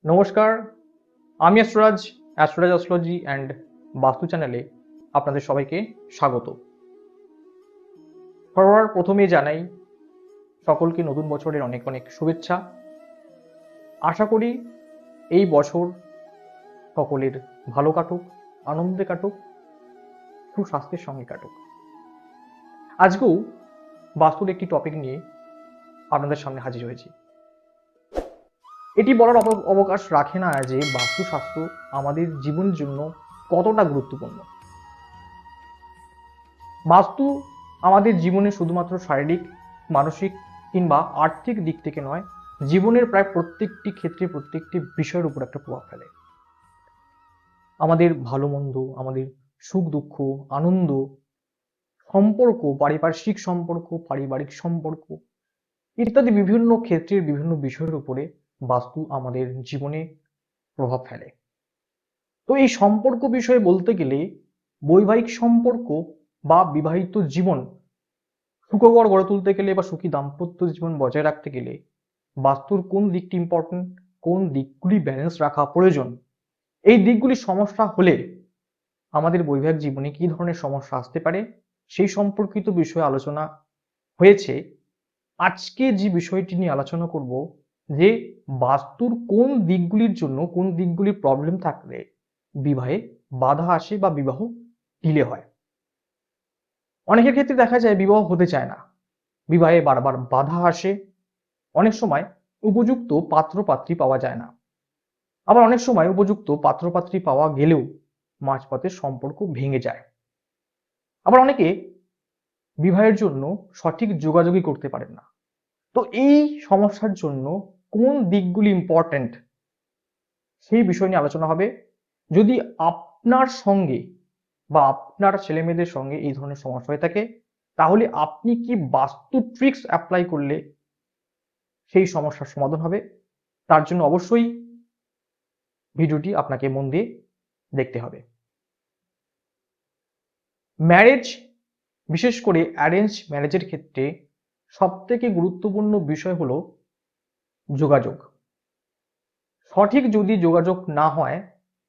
নমস্কার, আমি অ্যাস্ট্রোরাজ astrology and বাস্তু চ্যানেলে আপনাদের সবাইকে স্বাগত। সবার প্রথমেই জানাই সকলকে নতুন বছরের অনেক অনেক শুভেচ্ছা। আশা করি এই বছর সকলের ভালো কাটুক, আনন্দে কাটুক, সুস্বাস্থ্যের সঙ্গে কাটুক। আজকেও বাস্তুর একটি টপিক নিয়ে আপনাদের সামনে হাজির হয়েছি। এটি বলার অবকাশ রাখে না যে বাস্তুশাস্ত্র আমাদের জীবনের জন্য কতটা গুরুত্বপূর্ণ। বাস্তু আমাদের জীবনে শুধুমাত্র শারীরিক, মানসিক কিংবা আর্থিক দিক থেকে নয়, জীবনের প্রায় প্রত্যেকটি ক্ষেত্রে প্রত্যেকটি বিষয়ের উপর একটা প্রভাব ফেলে। আমাদের ভালো মন্দ, আমাদের সুখ দুঃখ, আনন্দ, সম্পর্ক, পারিপার্শ্বিক সম্পর্ক, পারিবারিক সম্পর্ক ইত্যাদি বিভিন্ন ক্ষেত্রের বিভিন্ন বিষয়ের উপরে বাস্তু আমাদের জীবনে প্রভাব ফেলে। তো এই সম্পর্ক বিষয়ে বলতে গেলে বৈবাহিক সম্পর্ক বা বিবাহিত জীবন সুখকর গড়ে তুলতে গেলে বা সুখী দাম্পত্য জীবন বজায় রাখতে গেলে বাস্তুর কোন দিকটি ইম্পর্টেন্ট, কোন দিকগুলি ব্যালেন্স রাখা প্রয়োজন, এই দিকগুলি সমস্যা হলে আমাদের বৈবাহিক জীবনে কি ধরনের সমস্যা আসতে পারে সেই সম্পর্কিত বিষয়ে আলোচনা হয়েছে। আজকে যে বিষয়টি নিয়ে আলোচনা করব যে বাস্তুর কোন দিকগুলির জন্য, কোন দিকগুলির প্রবলেম থাকলে বিবাহে বাধা আসে বা বিবাহ ডিলে হয়। অনেকের ক্ষেত্রে দেখা যায় বিবাহ হতে চায় না, বিবাহে বারবার বাধা আসে, অনেক সময় উপযুক্ত পাত্রপাত্রী পাওয়া যায় না, আবার অনেক সময় উপযুক্ত পাত্রপাত্রী পাওয়া গেলেও মাঝপথে সম্পর্ক ভেঙে যায়। আবার অনেকে বিবাহের জন্য সঠিক যোগাযোগই করতে পারেন না। তো এই সমস্যার জন্য কোন দিকগুলি ইম্পর্টেন্ট সেই বিষয় নিয়ে আলোচনা হবে। যদি আপনার সঙ্গে বা আপনার ছেলেমেয়েদের সঙ্গে এই ধরনের সমস্যা হয়ে থাকে তাহলে আপনি কি বাস্তু ট্রিক্স অ্যাপ্লাই করলে সেই সমস্যার সমাধান হবে, তার জন্য অবশ্যই ভিডিওটি আপনাকে মন দিয়ে দেখতে হবে। ম্যারেজ, বিশেষ করে অ্যারেঞ্জ ম্যারেজের ক্ষেত্রে সবথেকে গুরুত্বপূর্ণ বিষয় হলো যোগাযোগ। সঠিক যদি যোগাযোগ না হয়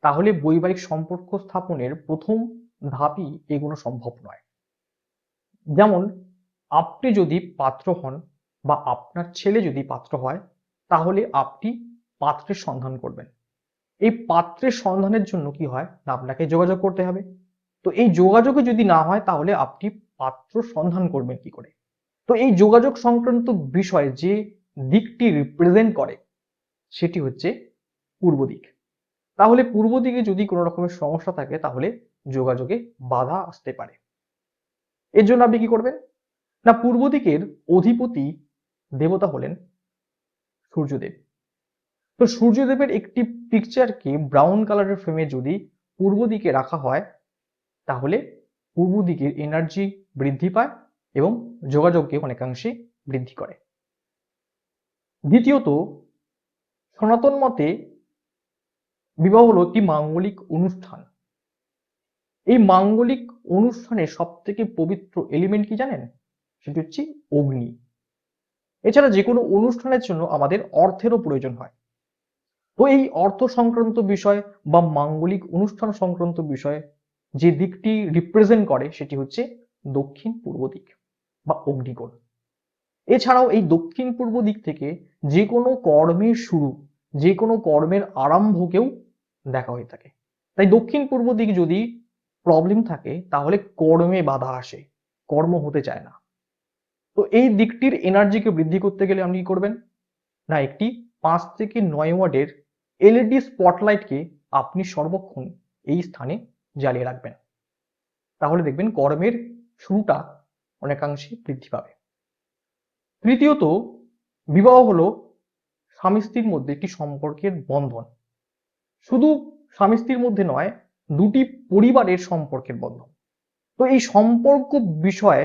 তাহলে বৈবাহিক সম্পর্ক স্থাপনের প্রথম ধাপই এগোনো সম্ভব নয়। যেমন আপনি যদি পাত্র হন বা আপনার ছেলে যদি পাত্র হয় তাহলে আপনি পাত্রের সন্ধান করবেন। এই পাত্রের সন্ধানের জন্য কি হয় না, আপনাকে যোগাযোগ করতে হবে। তো এই যোগাযোগে যদি না হয় তাহলে আপনি পাত্র সন্ধান করবেন কি করে? তো এই যোগাযোগ সংক্রান্ত বিষয় যে দিকটি রিপ্রেজেন্ট করে সেটি হচ্ছে পূর্ব দিক। তাহলে পূর্ব দিকে যদি কোনো রকমের সমস্যা থাকে তাহলে যোগাযোগে বাধা আসতে পারে। এর জন্য আপনি কি করবেন না, পূর্ব দিকের অধিপতি দেবতা হলেন সূর্যদেব। তো সূর্যদেবের একটি পিকচারকে ব্রাউন কালারের ফ্রেমে যদি পূর্ব দিকে রাখা হয় তাহলে পূর্ব দিকের এনার্জি বৃদ্ধি পায় এবং যোগাযোগকে অনেকাংশে বৃদ্ধি করে। দ্বিতীয়ত, সনাতন মতে বিবাহ হলো একটি মাঙ্গলিক অনুষ্ঠান। এই মাঙ্গলিক অনুষ্ঠানের সব থেকে পবিত্র এলিমেন্ট কি জানেন? সেটি হচ্ছে অগ্নি। এছাড়া যে কোনো অনুষ্ঠানের জন্য আমাদের অর্থেরও প্রয়োজন হয়। তো এই অর্থ সংক্রান্ত বিষয় বা মাঙ্গলিক অনুষ্ঠান সংক্রান্ত বিষয় যে দিকটি রিপ্রেজেন্ট করে সেটি হচ্ছে দক্ষিণ পূর্ব দিক বা অগ্নিকোণ। এছাড়াও এই দক্ষিণ পূর্ব দিক থেকে যে কোনো কর্মের শুরু, যে কোনো কর্মের আরম্ভকেও দেখা হয়ে থাকে। তাই দক্ষিণ পূর্ব দিক যদি প্রবলেম থাকে তাহলে কর্মে বাধা আসে, কর্ম হতে চায় না। তো এই দিকটির এনার্জিকে বৃদ্ধি করতে গেলে আপনি কি করবেন না, একটি 5 থেকে 9 ওয়াটের এলইডি স্পটলাইটকে আপনি সর্বক্ষণ এই স্থানে জ্বালিয়ে রাখবেন। তাহলে দেখবেন কর্মের শুরুটা অনেকাংশে বৃদ্ধি পাবে। তৃতীয়ত, বিবাহ হলো স্বামী স্ত্রীর মধ্যে একটি সম্পর্কের বন্ধন। শুধু স্বামী স্ত্রীর মধ্যে নয়, দুটি পরিবারের সম্পর্কের বন্ধন। তো এই সম্পর্ক বিষয়ে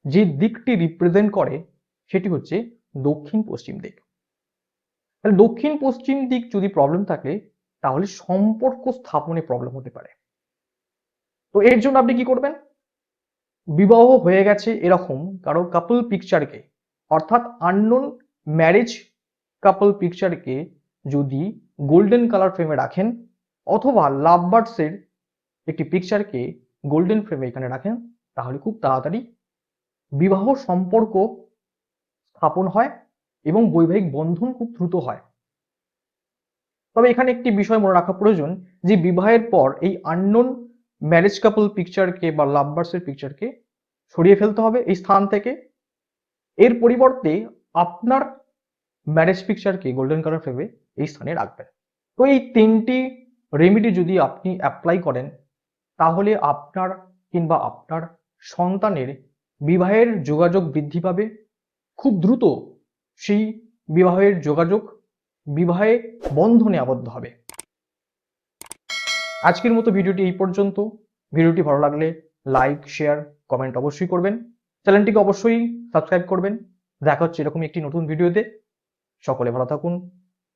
যে দিকটি রিপ্রেজেন্ট করে সেটি হচ্ছে দক্ষিণ পশ্চিম দিক। তাহলে দক্ষিণ পশ্চিম দিক যদি প্রবলেম থাকে তাহলে সম্পর্ক স্থাপনে প্রবলেম হতে পারে। তো এর জন্য আপনি কি করবেন, বিবাহ হয়ে গেছে এরকম কারো কাপল পিকচারকে, অর্থাৎ আননোন ম্যারেজ কাপল পিকচারকে যদি গোল্ডেন কালার ফ্রেমে রাখেন অথবা লাভ বার্ডসের একটি পিকচারকে গোল্ডেন ফ্রেমে এখানে রাখেন, তাহলে খুব তাড়াতাড়ি বিবাহ সম্পর্ক স্থাপন হয় এবং বৈবাহিক বন্ধন খুব দ্রুত হয়। তবে এখানে একটি বিষয় মনে রাখা প্রয়োজন যে বিবাহের পর এই আননোন ম্যারেজ কাপল পিকচারকে বা লাভ বার্ডসের পিকচারকে সরিয়ে ফেলতে হবে এই স্থান থেকে। এর পরিবর্তে আপনার ম্যারেজ পিকচারকে গোল্ডেন কালার ফ্রেমে এই স্থানে রাখবেন। তো এই 3টি রেমেডি যদি আপনি অ্যাপ্লাই করেন তাহলে আপনার কিংবা আপনার সন্তানের বিবাহের যোগাযোগ বৃদ্ধি পাবে। খুব দ্রুত সেই বিবাহের যোগাযোগ বিবাহে বন্ধনে আবদ্ধ হবে। আজকের মতো ভিডিওটি এই পর্যন্ত। ভিডিওটি ভালো লাগলে লাইক, শেয়ার, কমেন্ট অবশ্যই করবেন। চ্যানেলটিকে অবশ্যই সাবস্ক্রাইব করবেন। দেখা হচ্ছে এরকম একটি নতুন ভিডিওতে। সকলে ভালো থাকুন,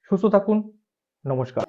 সুস্থ থাকুন। নমস্কার।